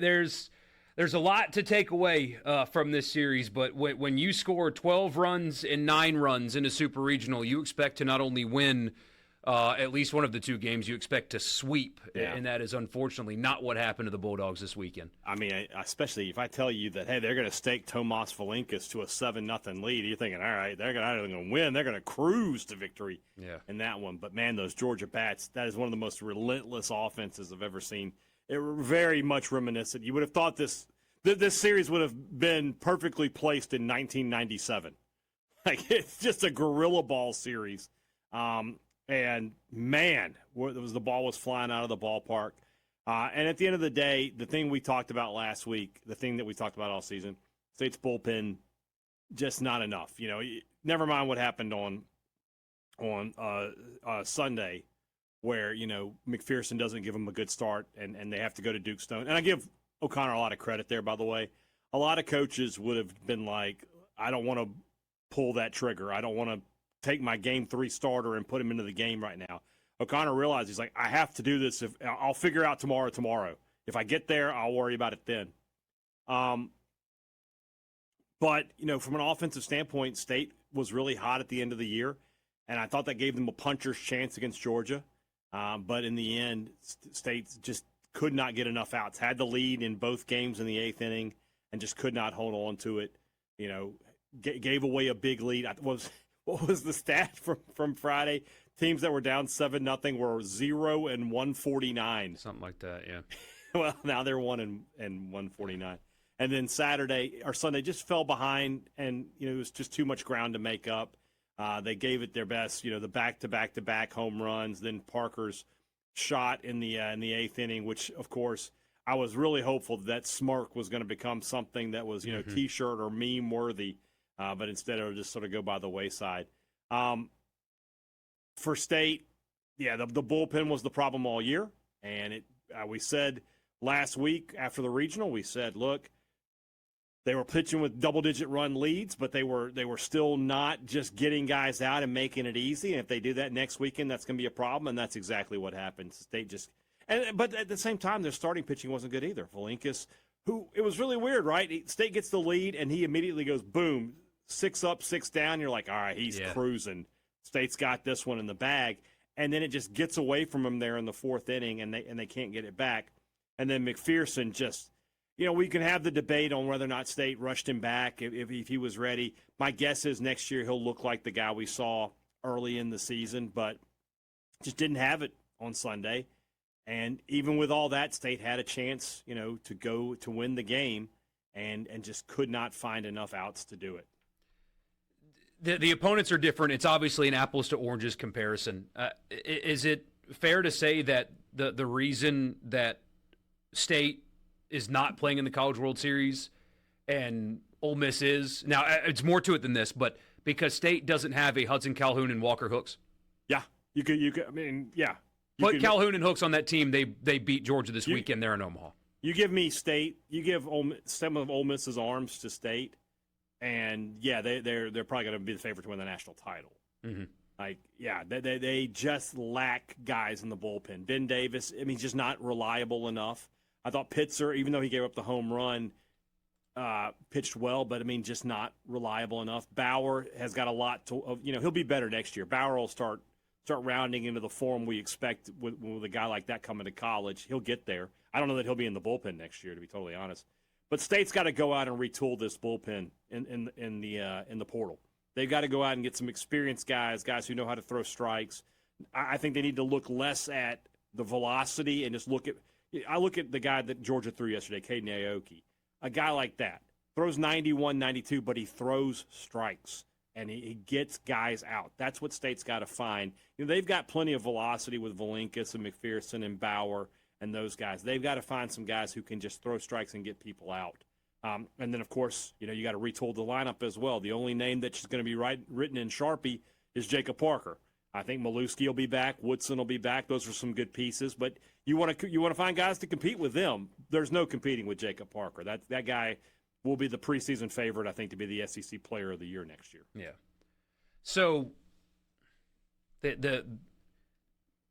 there's a lot to take away from this series, but when you score 12 runs and 9 runs in a super regional, you expect to not only win at least one of the two games, you expect to sweep, and that is unfortunately not what happened to the Bulldogs this weekend. I mean, especially if I tell you that, hey, they're going to stake Tomas Valinkas to a 7-0 lead, you're thinking, all right, they're not only going to win, they're going to cruise to victory in that one. But, man, those Georgia bats, that is one of the most relentless offenses I've ever seen. It very much reminiscent. You would have thought this series would have been perfectly placed in 1997. Like, it's just a guerrilla ball series. And, man, the ball was flying out of the ballpark. And at the end of the day, the thing we talked about last week, the thing that we talked about all season, State's bullpen, just not enough. You know, never mind what happened on Sunday where, you know, McPherson doesn't give them a good start and they have to go to Duke Stone. And I give O'Connor a lot of credit there, by the way. A lot of coaches would have been like, I don't want to pull that trigger. I don't want to take my game 3 starter and put him into the game right now. O'Connor realized, he's like, I have to do this. I'll figure out tomorrow. If I get there, I'll worry about it then. But, you know, from an offensive standpoint, State was really hot at the end of the year, and I thought that gave them a puncher's chance against Georgia. But in the end, State just could not get enough outs. Had the lead in both games in the 8th inning and just could not hold on to it. You know, gave away a big lead. What was the stat from Friday? Teams that were down 7-0 were 0-149. Something like that, yeah. Well, now they're 1-149. And then Sunday just fell behind, and you know it was just too much ground to make up. They gave it their best, you know, the back-to-back-to-back home runs. Then Parker's shot in the 8th inning, which of course I was really hopeful that smirk was going to become something that was, you know, T-shirt or meme worthy. But instead it'll just sort of go by the wayside. For State, the bullpen was the problem all year. And we said last week after the regional, we said, look, they were pitching with double-digit run leads, but they were still not just getting guys out and making it easy. And if they do that next weekend, that's going to be a problem, and that's exactly what happened. State but at the same time, their starting pitching wasn't good either. Valinkas, it was really weird, right? State gets the lead, and he immediately goes, boom, 6 up, 6 down. You're like, all right, he's cruising. State's got this one in the bag. And then it just gets away from him there in the 4th inning, and they can't get it back. And then McPherson just, you know, we can have the debate on whether or not State rushed him back if he was ready. My guess is next year he'll look like the guy we saw early in the season, but just didn't have it on Sunday. And even with all that, State had a chance, you know, to go to win the game and just could not find enough outs to do it. The opponents are different. It's obviously an apples to oranges comparison. Is it fair to say that the reason that State is not playing in the College World Series and Ole Miss is? Now, it's more to it than this, but because State doesn't have a Hudson Calhoun and Walker Hooks? Yeah. You could. I mean, yeah. Put Calhoun and Hooks on that team. They beat Georgia this weekend. They're in Omaha. You give me State. You give some of Ole Miss's arms to State. And, yeah, they're probably going to be the favorite to win the national title. Mm-hmm. Like, yeah, they just lack guys in the bullpen. Ben Davis, I mean, he's just not reliable enough. I thought Pitzer, even though he gave up the home run, pitched well, but, I mean, just not reliable enough. Bauer has got a lot to, you know, he'll be better next year. Bauer will start rounding into the form we expect with a guy like that coming to college. He'll get there. I don't know that he'll be in the bullpen next year, to be totally honest. But State's got to go out and retool this bullpen in the portal. They've got to go out and get some experienced guys who know how to throw strikes. I think they need to look less at the velocity and just look at – I look at the guy that Georgia threw yesterday, Caden Aoki. A guy like that throws 91, 92, but he throws strikes, and he gets guys out. That's what State's got to find. You know, they've got plenty of velocity with Valinkas and McPherson and Bauer and those guys. They've got to find some guys who can just throw strikes and get people out. And then, of course, you know, you got to retool the lineup as well. The only name that's going to be written in Sharpie is Jacob Parker. I think Maluski will be back. Woodson will be back. Those are some good pieces. But you want to find guys to compete with them. There's no competing with Jacob Parker. That guy will be the preseason favorite, I think, to be the SEC Player of the Year next year. Yeah. So the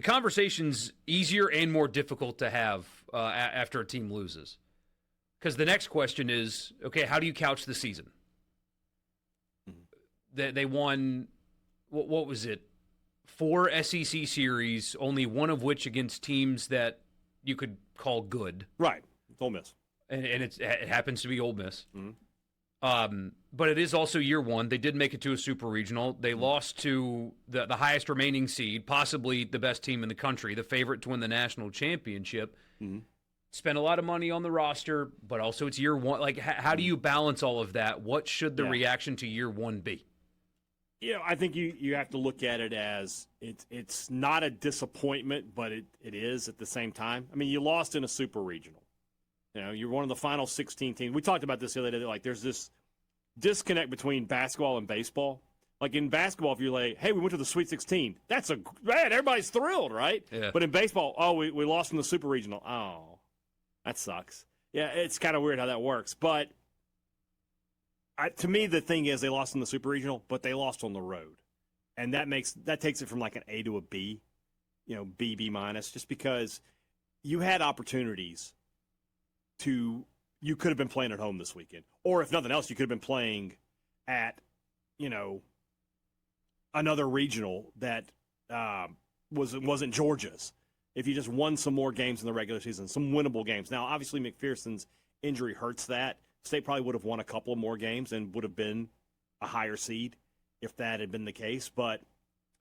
conversation's easier and more difficult to have after a team loses. Because the next question is, okay, how do you couch the season? They won, what was it, 4 SEC series, only one of which against teams that you could call good. Right. It's Ole Miss. And it happens to be Ole Miss. Mm-hmm. But it is also year one. They did make it to a super regional. They lost to the highest remaining seed, possibly the best team in the country, the favorite to win the national championship. Mm-hmm. Spent a lot of money on the roster, but also it's year one. Like, how do you balance all of that? What should the reaction to year one be? I think you have to look at it as it's not a disappointment, but it is at the same time. I mean, you lost in a super regional. You're one of the final 16 teams. We talked about this the other day. Like, there's this disconnect between basketball and baseball. Like, in basketball, if you're like, hey, we went to the Sweet 16, man, everybody's thrilled, right? Yeah. But in baseball, we lost in the super regional. Oh, that sucks. Yeah, it's kind of weird how that works. But to me, the thing is they lost in the super regional, but they lost on the road. And that takes it from like an A to a B, B minus, just because you had opportunities you could have been playing at home this weekend. Or if nothing else, you could have been playing at, another regional that wasn't Georgia's. If you just won some more games in the regular season, some winnable games. Now, obviously, McPherson's injury hurts that. State probably would have won a couple of more games and would have been a higher seed if that had been the case. But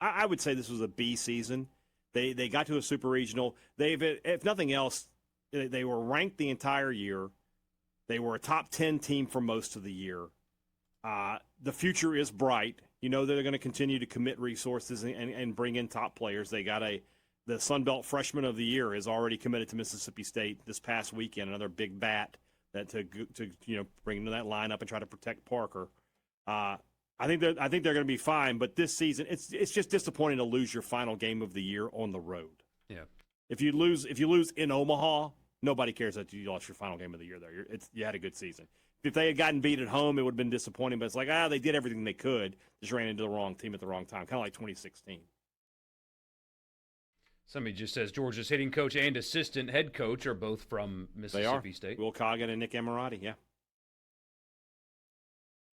I would say this was a B season. They got to a super regional. If nothing else, they were ranked the entire year. They were a top 10 team for most of the year. The future is bright. They're going to continue to commit resources and bring in top players. They got the Sun Belt Freshman of the Year is already committed to Mississippi State this past weekend. Another big bat that to bring into that lineup and try to protect Parker. I think they're going to be fine. But this season, it's just disappointing to lose your final game of the year on the road. Yeah. If you lose in Omaha, nobody cares that you lost your final game of the year there. You had a good season. If they had gotten beat at home, it would have been disappointing. But it's like, they did everything they could. Just ran into the wrong team at the wrong time, kind of like 2016. Somebody just says Georgia's hitting coach and assistant head coach are both from Mississippi State. Will Coggin and Nick Emirati, yeah.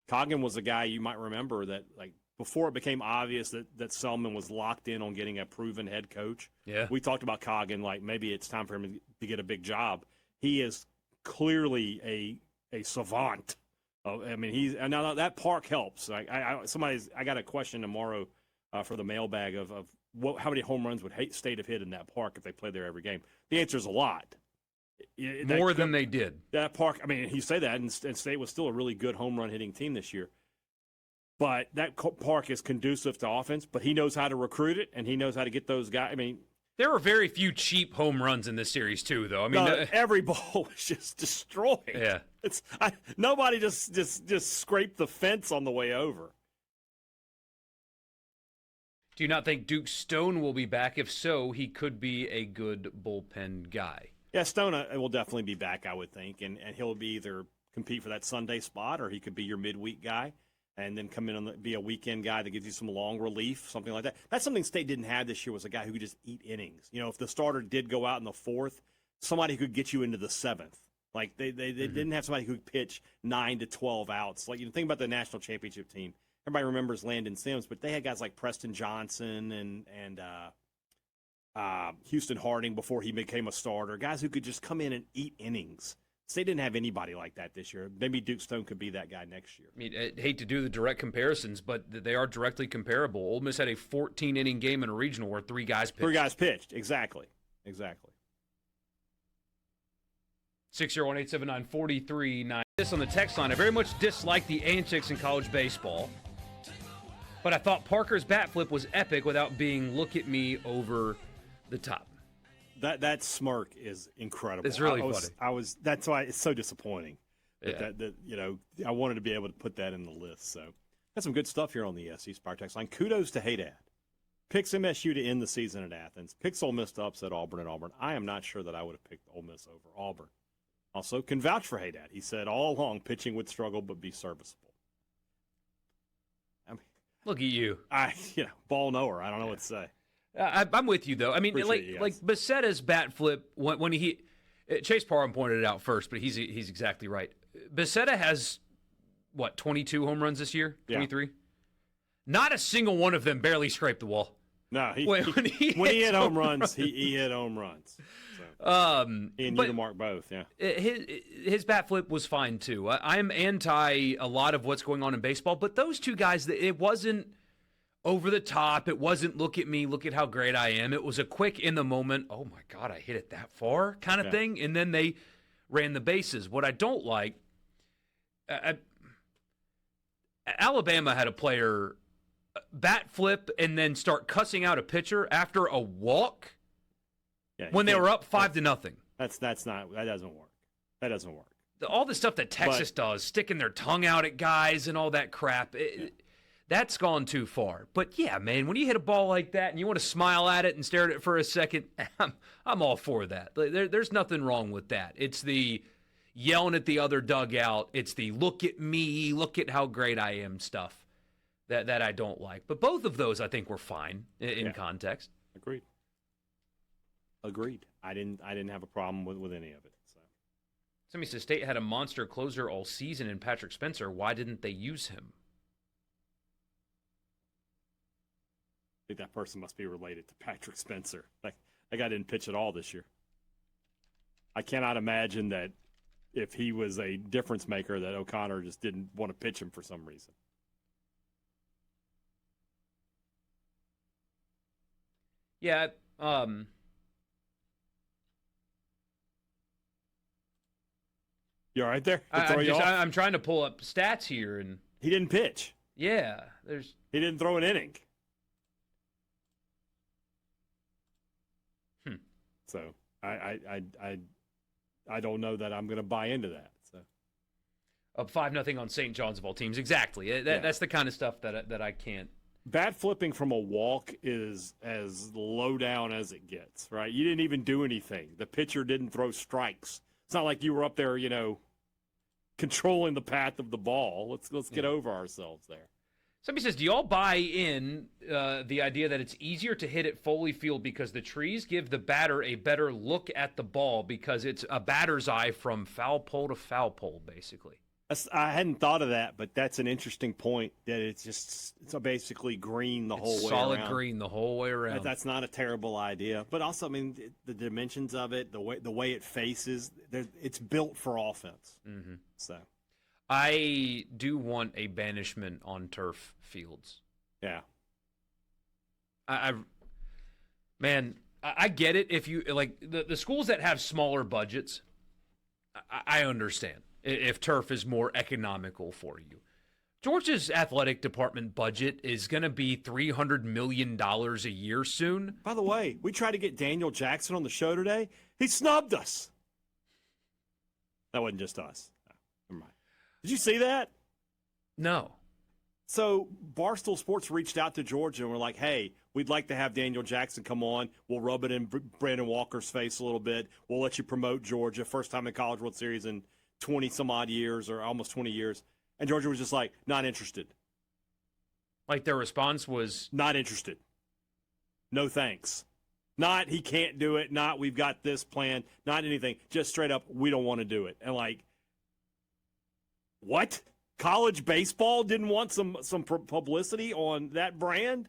Coggin was the guy you might remember that, like, before it became obvious that Selman was locked in on getting a proven head coach. Yeah. We talked about Coggin, like maybe it's time for him to get a big job. He is clearly a savant. And now that park helps. I got a question tomorrow for the mailbag of how many home runs would State have hit in that park if they played there every game? The answer is a lot. More than they did. That park, you say that, and State was still a really good home run hitting team this year. But that park is conducive to offense, but he knows how to recruit it, and he knows how to get those guys. There were very few cheap home runs in this series, too, though. Every ball was just destroyed. Yeah. Nobody just scraped the fence on the way over. Do you not think Duke Stone will be back? If so, he could be a good bullpen guy. Yeah, Stone will definitely be back, I would think, and he'll be either compete for that Sunday spot or he could be your midweek guy and then come in and be a weekend guy that gives you some long relief, something like that. That's something State didn't have this year, was a guy who could just eat innings. If the starter did go out in the fourth, somebody who could get you into the seventh. Like they didn't have somebody who could pitch 9 to 12 outs. Like, think about the national championship team. Everybody remembers Landon Sims, but they had guys like Preston Johnson and Houston Harding before he became a starter, guys who could just come in and eat innings. So they didn't have anybody like that this year. Maybe Duke Stone could be that guy next year. I hate to do the direct comparisons, but they are directly comparable. Ole Miss had a 14-inning game in a regional where 3 guys pitched. 3 guys pitched, exactly. 601-879-4390. This on the text line. I very much dislike the antics in college baseball, but I thought Parker's bat flip was epic without being look at me over the top. That smirk is incredible. It's really funny. That's why it's so disappointing. Yeah. I wanted to be able to put that in the list. So, got some good stuff here on the SC Spire text line. Kudos to Haydad. Picks MSU to end the season at Athens. Picks Ole Miss to upset Auburn at Auburn. I am not sure that I would have picked Ole Miss over Auburn. Also, can vouch for Haydad. He said all along pitching would struggle but be serviceable. Look at you. Ball knower. I don't know what to say. I'm with you, though. Appreciate like Becetta's bat flip, when he Chase Parham pointed it out first, but he's exactly right. Becerra has, 22 home runs this year? 23? Yeah. Not a single one of them barely scraped the wall. No, when he hit home runs, he hit home runs. So. He and Mark both, yeah. His bat flip was fine, too. I'm anti a lot of what's going on in baseball, but those two guys, it wasn't over the top. It wasn't look at me, look at how great I am. It was a quick in the moment, oh, my God, I hit it that far kind of thing, and then they ran the bases. What I don't like, Alabama had a player bat flip and then start cussing out a pitcher after a walk when they were up 5-0. That doesn't work. That doesn't work. All the stuff that Texas does, sticking their tongue out at guys and all that crap, that's gone too far. But yeah, man, when you hit a ball like that and you want to smile at it and stare at it for a second, I'm all for that. There's nothing wrong with that. It's the yelling at the other dugout. It's the look at me, look at how great I am stuff. That I don't like. But both of those I think were fine in context. Agreed. I didn't have a problem with any of it. So. Somebody says State had a monster closer all season in Patrick Spencer. Why didn't they use him? I think that person must be related to Patrick Spencer. That guy didn't pitch at all this year. I cannot imagine that if he was a difference maker that O'Connor just didn't want to pitch him for some reason. Yeah, you all right there? I'm trying to pull up stats here, and he didn't pitch. Yeah, he didn't throw an inning. So I don't know that I'm going to buy into that. So up 5-0 on St. John's of all teams. Exactly. That's the kind of stuff that I can't. Bat flipping from a walk is as low down as it gets, right? You didn't even do anything. The pitcher didn't throw strikes. It's not like you were up there, controlling the path of the ball. Let's get over ourselves there. Somebody says, do y'all buy in the idea that it's easier to hit at Foley Field because the trees give the batter a better look at the ball because it's a batter's eye from foul pole to foul pole, basically? I hadn't thought of that, but that's an interesting point. That it's basically green the whole way around. Solid green the whole way around. That's not a terrible idea, but also, the dimensions of it, the way it faces, it's built for offense. Mm-hmm. So, I do want a banishment on turf fields. Yeah. I get it if you like the schools that have smaller budgets. I understand. If turf is more economical for you. Georgia's athletic department budget is going to be $300 million a year soon. By the way, we tried to get Daniel Jackson on the show today. He snubbed us. That wasn't just us. No, never mind. Did you see that? No. So Barstool Sports reached out to Georgia and were like, hey, we'd like to have Daniel Jackson come on. We'll rub it in Brandon Walker's face a little bit. We'll let you promote Georgia. First time in College World Series in 20-some-odd years or almost 20 years. And Georgia was just like, not interested. Like their response was? Not interested. No thanks. Not he can't do it. Not we've got this plan. Not anything. Just straight up, we don't want to do it. And what? College baseball didn't want some publicity on that brand?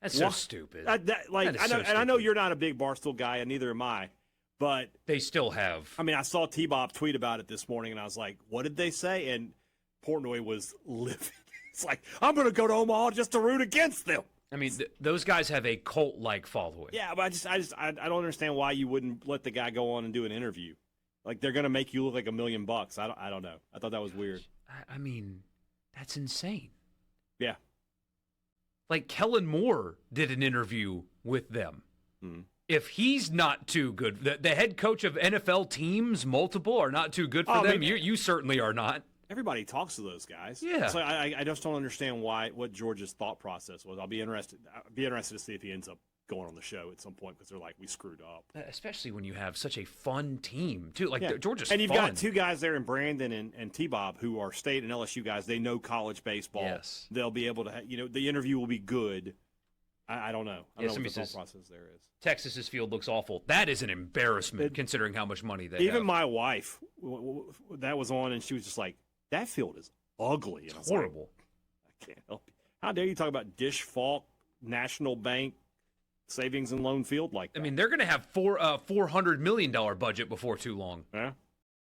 That's so stupid. I know you're not a big Barstool guy, and neither am I. But they still have. I saw T-Bob tweet about it this morning, and I was like, what did they say? And Portnoy was livid. It's like, I'm going to go to Omaha just to root against them. Those guys have a cult-like following. Yeah, but I don't understand why you wouldn't let the guy go on and do an interview. Like, they're going to make you look like $1 million. I don't know. I thought that was weird. That's insane. Yeah. Like, Kellen Moore did an interview with them. Mm-hmm. If he's not too good, the head coach of NFL teams, multiple, are not too good for them. You certainly are not. Everybody talks to those guys. Yeah. So I just don't understand what Georgia's thought process was. I'll be interested to see if he ends up going on the show at some point because they're like, we screwed up. Especially when you have such a fun team, too. Georgia's and you've fun. got two guys there in Brandon and T-Bob who are State and LSU guys. They know college baseball. Yes. They'll be able to, the interview will be good. I don't know. I don't know what the thought process there is. Texas's field looks awful. That is an embarrassment considering how much money they Even have. my wife, that was on, and she was just like, that field is ugly. It's horrible. I can't help you. How dare you talk about Dish Falk, National Bank, Savings and Loan Field like that? I mean, they're going to have $400 million budget before too long. Yeah.